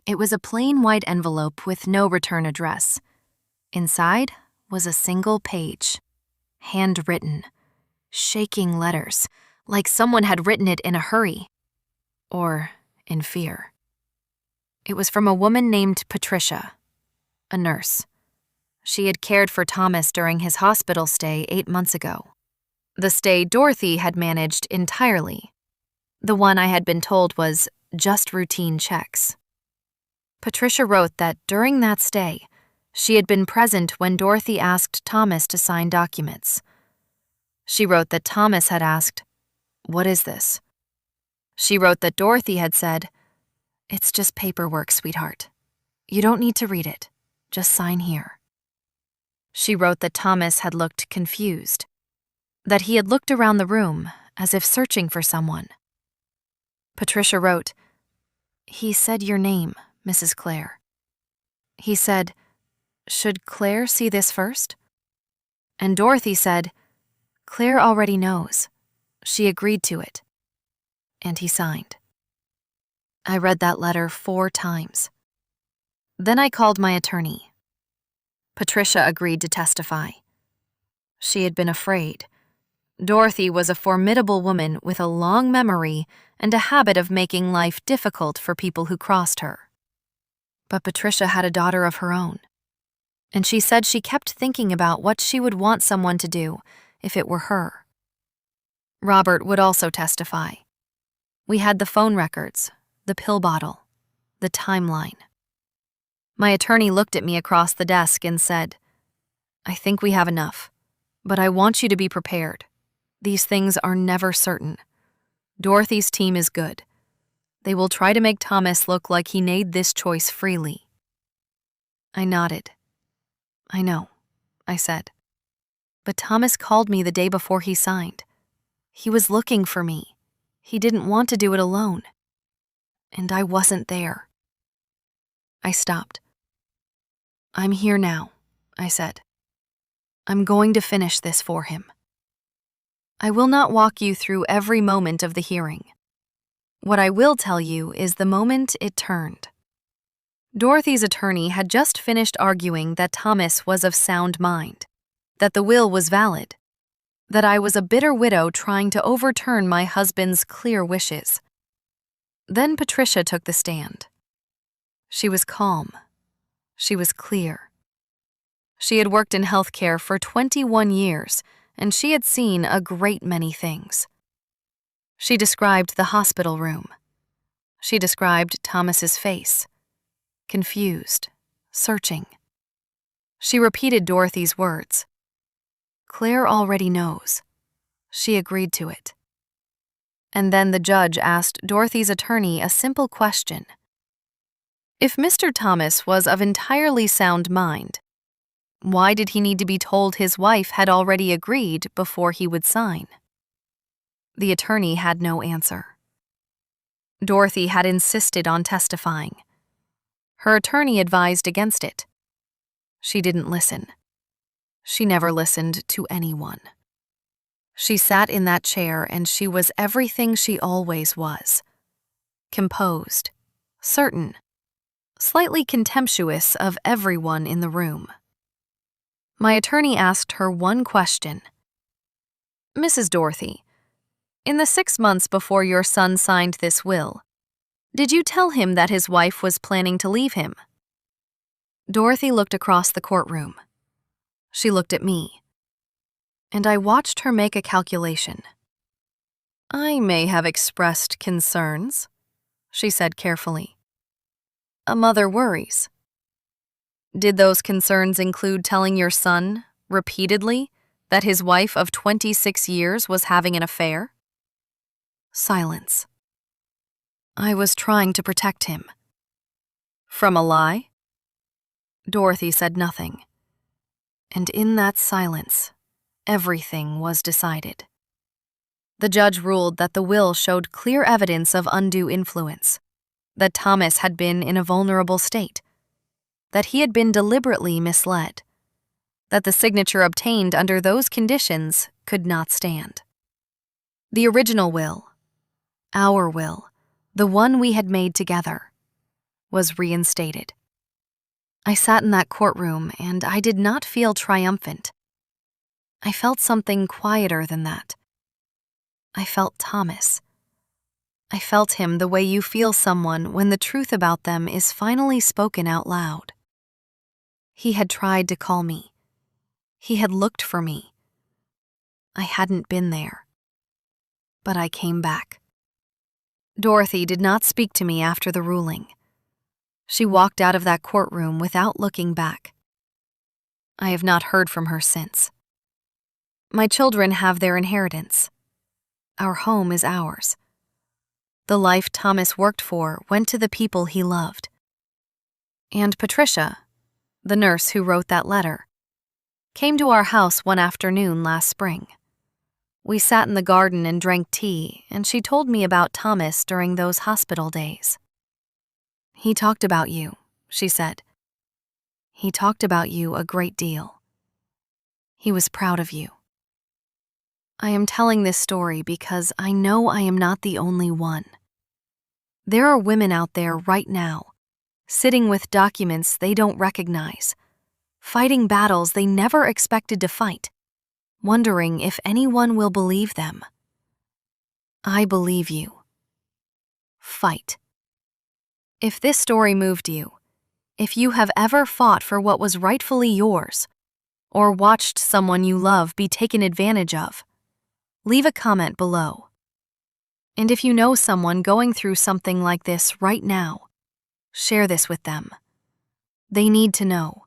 It was a plain white envelope with no return address. Inside was a single page, handwritten, shaking letters, like someone had written it in a hurry, or in fear. It was from a woman named Patricia, a nurse. She had cared for Thomas during his hospital stay 8 months ago. The stay Dorothy had managed entirely. The one I had been told was just routine checks. Patricia wrote that during that stay, she had been present when Dorothy asked Thomas to sign documents. She wrote that Thomas had asked, "What is this?" She wrote that Dorothy had said, "It's just paperwork, sweetheart. You don't need to read it. Just sign here." She wrote that Thomas had looked confused, that he had looked around the room as if searching for someone. Patricia wrote, "He said your name, Mrs. Clare. He said, 'Should Claire see this first?' And Dorothy said, 'Claire already knows. She agreed to it.' And he signed." I read that letter 4 times. Then I called my attorney. Patricia agreed to testify. She had been afraid. Dorothy was a formidable woman with a long memory and a habit of making life difficult for people who crossed her. But Patricia had a daughter of her own, and she said she kept thinking about what she would want someone to do if it were her. Robert would also testify. We had the phone records, the pill bottle, the timeline. My attorney looked at me across the desk and said, "I think we have enough, but I want you to be prepared. These things are never certain. Dorothy's team is good. They will try to make Thomas look like he made this choice freely." I nodded. "I know," I said. "But Thomas called me the day before he signed. He was looking for me. He didn't want to do it alone. And I wasn't there." I stopped. "I'm here now," I said. "I'm going to finish this for him. I will not walk you through every moment of the hearing. What I will tell you is the moment it turned. Dorothy's attorney had just finished arguing that Thomas was of sound mind, that the will was valid, that I was a bitter widow trying to overturn my husband's clear wishes. Then Patricia took the stand. She was calm. She was clear. She had worked in healthcare for 21 years, and she had seen a great many things. She described the hospital room. She described Thomas's face, confused, searching. She repeated Dorothy's words. "Claire already knows. She agreed to it." And then the judge asked Dorothy's attorney a simple question. If Mr. Thomas was of entirely sound mind, why did he need to be told his wife had already agreed before he would sign? The attorney had no answer. Dorothy had insisted on testifying. Her attorney advised against it. She didn't listen. She never listened to anyone. She sat in that chair and she was everything she always was. Composed, certain, slightly contemptuous of everyone in the room. My attorney asked her one question. "Mrs. Dorothy, in the 6 months before your son signed this will, did you tell him that his wife was planning to leave him?" Dorothy looked across the courtroom. She looked at me, and I watched her make a calculation. "I may have expressed concerns," she said carefully. "A mother worries. Did those concerns include telling your son, repeatedly, that his wife of 26 years was having an affair?" Silence. "I was trying to protect him." "From a lie?" Dorothy said nothing. And in that silence, everything was decided. The judge ruled that the will showed clear evidence of undue influence, that Thomas had been in a vulnerable state, that he had been deliberately misled, that the signature obtained under those conditions could not stand. The original will, our will, the one we had made together, was reinstated. I sat in that courtroom and I did not feel triumphant. I felt something quieter than that. I felt Thomas. I felt him the way you feel someone when the truth about them is finally spoken out loud. He had tried to call me. He had looked for me. I hadn't been there. But I came back. Dorothy did not speak to me after the ruling. She walked out of that courtroom without looking back. I have not heard from her since. My children have their inheritance. Our home is ours. The life Thomas worked for went to the people he loved. And Patricia, the nurse who wrote that letter, came to our house one afternoon last spring. We sat in the garden and drank tea, and she told me about Thomas during those hospital days. He talked about you, she said. He talked about you a great deal. He was proud of you. I am telling this story because I know I am not the only one. There are women out there right now, sitting with documents they don't recognize, fighting battles they never expected to fight, wondering if anyone will believe them. I believe you. Fight. If this story moved you, if you have ever fought for what was rightfully yours, or watched someone you love be taken advantage of, leave a comment below. And if you know someone going through something like this right now, share this with them. They need to know.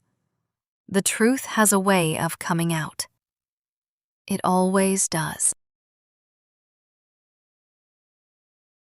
The truth has a way of coming out. It always does.